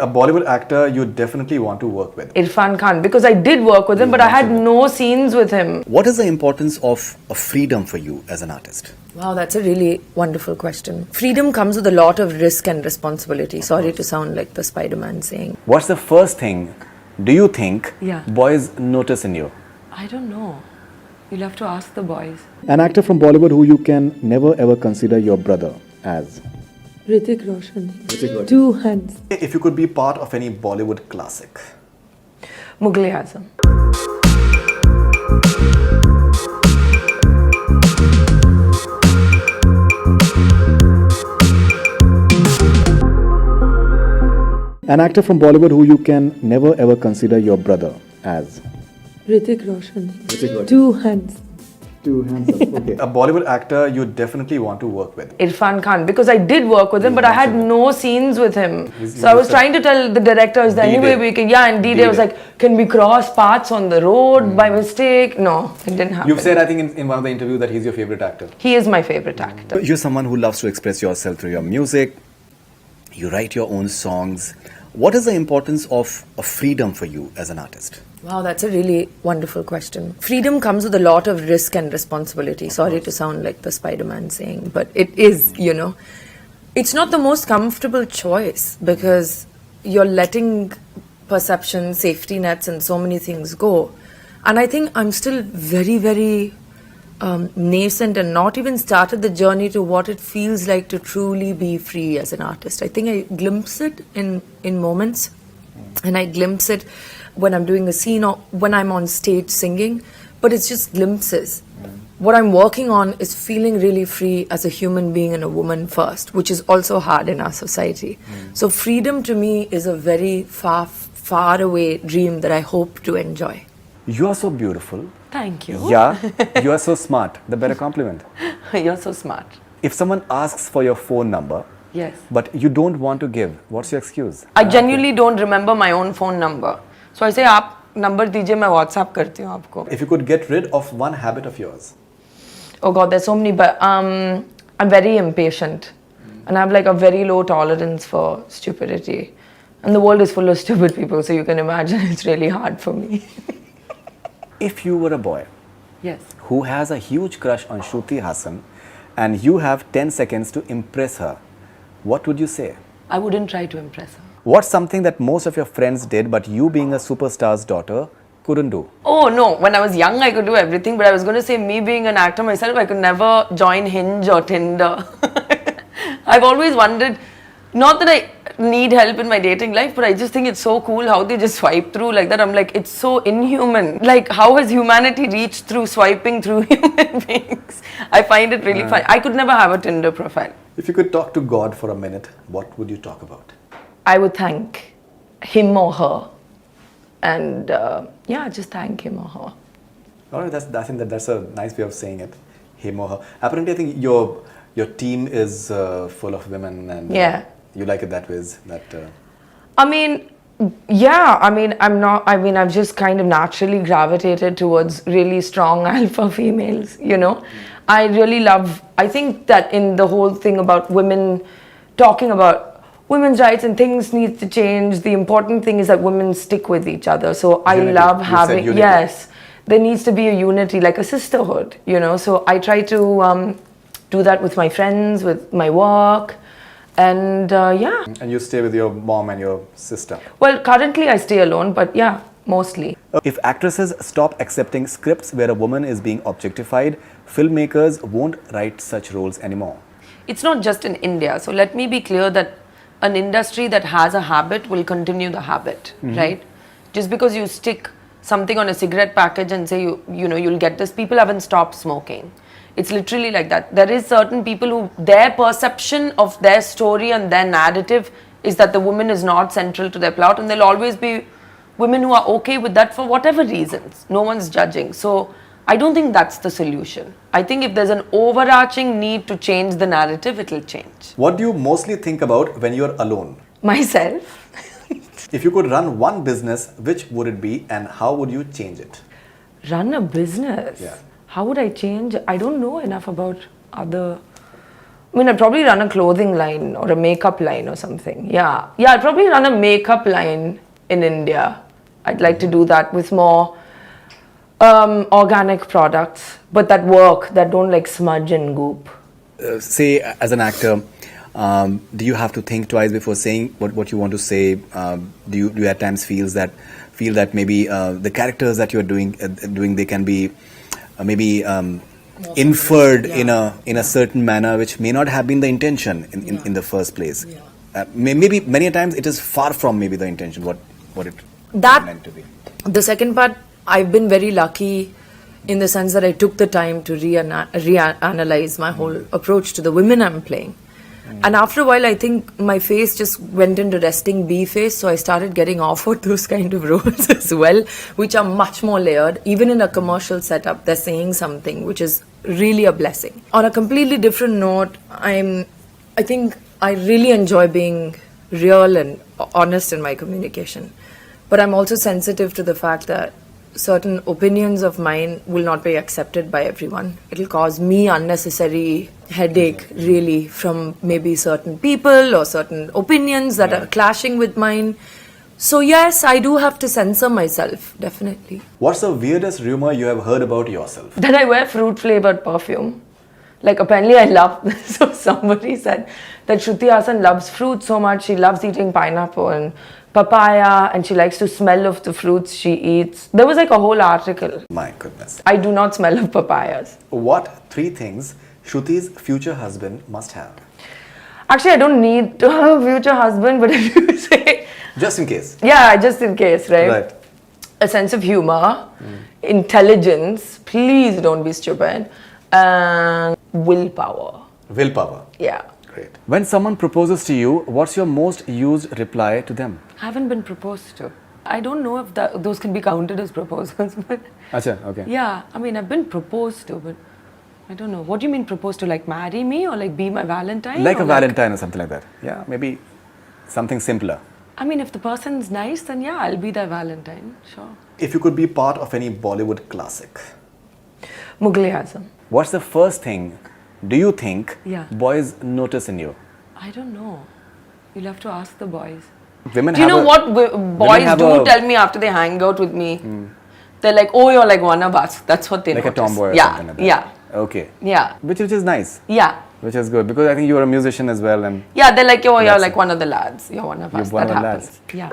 A Bollywood actor you definitely want to work with. Irfan Khan, because I did work with him, but I had no scenes with him. What is the importance of freedom for you as an artist? Wow, that's a really wonderful question. Freedom comes with a lot of risk and responsibility. Sorry to sound like the Spider-Man saying. What's the first thing do you think Yeah. boys notice in you? I don't know. You'll have to ask the boys. An actor from Bollywood who you can never ever consider your brother as? Hrithik Roshan. Two hands. If you could be part of any Bollywood classic. Mughal Azam. An actor from Bollywood who you can never ever consider your brother as? Hrithik Roshan. Two hands. Two hands up. Okay. A Bollywood actor you definitely want to work with. Irfan Khan, because I did work with him, but I had no scenes with him. So I was trying to tell the director, is there any way we can, and D-Day was like, can we cross paths on the road by mistake? No, it didn't happen. You've said, I think, in one of the interviews that he's your favorite actor. He is my favorite actor. You're someone who loves to express yourself through your music. You write your own songs. What is the importance of freedom for you as an artist? Wow, that's a really wonderful question. Freedom comes with a lot of risk and responsibility. Sorry to sound like the Spider-Man saying, but it is, It's not the most comfortable choice because you're letting perception, safety nets, and so many things go. And I think I'm still very, very nascent and not even started the journey to what it feels like to truly be free as an artist. I think I glimpse it in moments, and I glimpse it when I'm doing a scene or when I'm on stage singing, but it's just glimpses. What I'm working on is feeling really free as a human being and a woman first, which is also hard in our society. So freedom to me is a very far, far away dream that I hope to enjoy. You are so beautiful. Thank you. Yeah. You are so smart. The better compliment. You're so smart. If someone asks for your phone number, Yes. but you don't want to give, what's your excuse? I genuinely don't remember my own phone number. So I say, आप number दीजिए, मैं WhatsApp करती हूँ आपको. If you could get rid of one habit of yours. Oh God, there's so many, but I'm very impatient. And I have like a very low tolerance for stupidity. And the world is full of stupid people, so you can imagine it's really hard for me. If you were a boy Yes. who has a huge crush on Shruti Haasan and you have 10 seconds to impress her, what would you say? I wouldn't try to impress her. What's something that most of your friends did but you being a superstar's daughter couldn't do? Oh no, when I was young I could do everything, but I was going to say me being an actor myself, I could never join Hinge or Tinder. I've always wondered, not that I need help in my dating life, but I just think it's so cool how they just swipe through like that. I'm like, it's so inhuman. Like, how has humanity reached through swiping through human beings? I find it really fun. I could never have a Tinder profile. If you could talk to God for a minute, what would you talk about? I would thank him or her. And just thank him or her. All right, I think that's a nice way of saying it. Him or her. Apparently, I think your team is full of women, and you like it that way. I've just kind of naturally gravitated towards really strong alpha females, I really I think that in the whole thing about women talking about women's rights and things need to change, the important thing is that women stick with each other. So I love having, yes, there needs to be a unity, like a sisterhood, So I try to do that with my friends, with my work. And And you stay with your mom and your sister? Well, currently I stay alone, but yeah, mostly. If actresses stop accepting scripts where a woman is being objectified, filmmakers won't write such roles anymore. It's not just in India. So let me be clear that an industry that has a habit will continue the habit, right? Just because you stick something on a cigarette package and say you'll get this, people haven't stopped smoking. It's literally like that. There is certain people who, their perception of their story and their narrative is that the woman is not central to their plot, and there'll always be women who are okay with that for whatever reasons. No one's judging. So I don't think that's the solution. I think if there's an overarching need to change the narrative, it'll change. What do you mostly think about when you're alone? Myself. If you could run one business, which would it be and how would you change it? Run a business? Yeah. How would I change? I don't know enough about other I mean, I'd probably run a clothing line or a makeup line or something. Yeah. Yeah, I'd probably run a makeup line in India. I'd like to do that with more organic products, but that work, that don't like smudge and goop. Say, as an actor, do you have to think twice before saying what you want to say? Do you at times feel that maybe the characters that you're doing they can be maybe inferred in a certain manner which may not have been the intention in the first place? Maybe many a times it is far from maybe the intention what it meant to be. The second part, I've been very lucky in the sense that I took the time to reanalyze my whole approach to the women I'm playing. And after a while, I think my face just went into resting bee face, so I started getting offered those kind of roles as well, which are much more layered. Even in a commercial setup, they're saying something, which is really a blessing. On a completely different note, I think I really enjoy being real and honest in my communication. But I'm also sensitive to the fact that certain opinions of mine will not be accepted by everyone. It'll cause me unnecessary headache, really, from maybe certain people or certain opinions that are clashing with mine. So yes, I do have to censor myself, definitely. What's the weirdest rumor you have heard about yourself? That I wear fruit-flavored perfume. Like, apparently I love, so somebody said that Shruti Haasan loves fruit so much, she loves eating pineapple and papaya, and she likes to smell of the fruits she eats. There was like a whole article. My goodness. I do not smell of papayas. What 3 things Shruti's future husband must have? Actually, I don't need to have a future husband, but if you say... Just in case. Yeah, just in case, right? Right. A sense of humor, intelligence, please don't be stupid, and willpower. Willpower. Yeah. Great. When someone proposes to you, what's your most used reply to them? I haven't been proposed to. I don't know if those can be counted as proposals, but... Acha, okay. Yeah, I mean, I've been proposed to, but I don't know. What do you mean proposed to? Like marry me or like be my Valentine? Like or a Valentine or something like that. Yeah, maybe something simpler. I mean, if the person's nice, then yeah, I'll be their Valentine, sure. If you could be part of any Bollywood classic, Mughal Azam. what's the first thing do you think Yeah. boys notice in you? I don't know. You'll have to ask the boys. Women Do you have know a- what boys have do a- tell me after they hang out with me? They're like, oh, you're like one of us. That's what they Like notice. a tomboy or Yeah, something like that? yeah, Okay. yeah, Which is nice. yeah. Which is good because I think you're a musician as well and Yeah, they're like, oh, you're That's like it. one of the lads. You're one of You're us. one That of the happens. Yeah.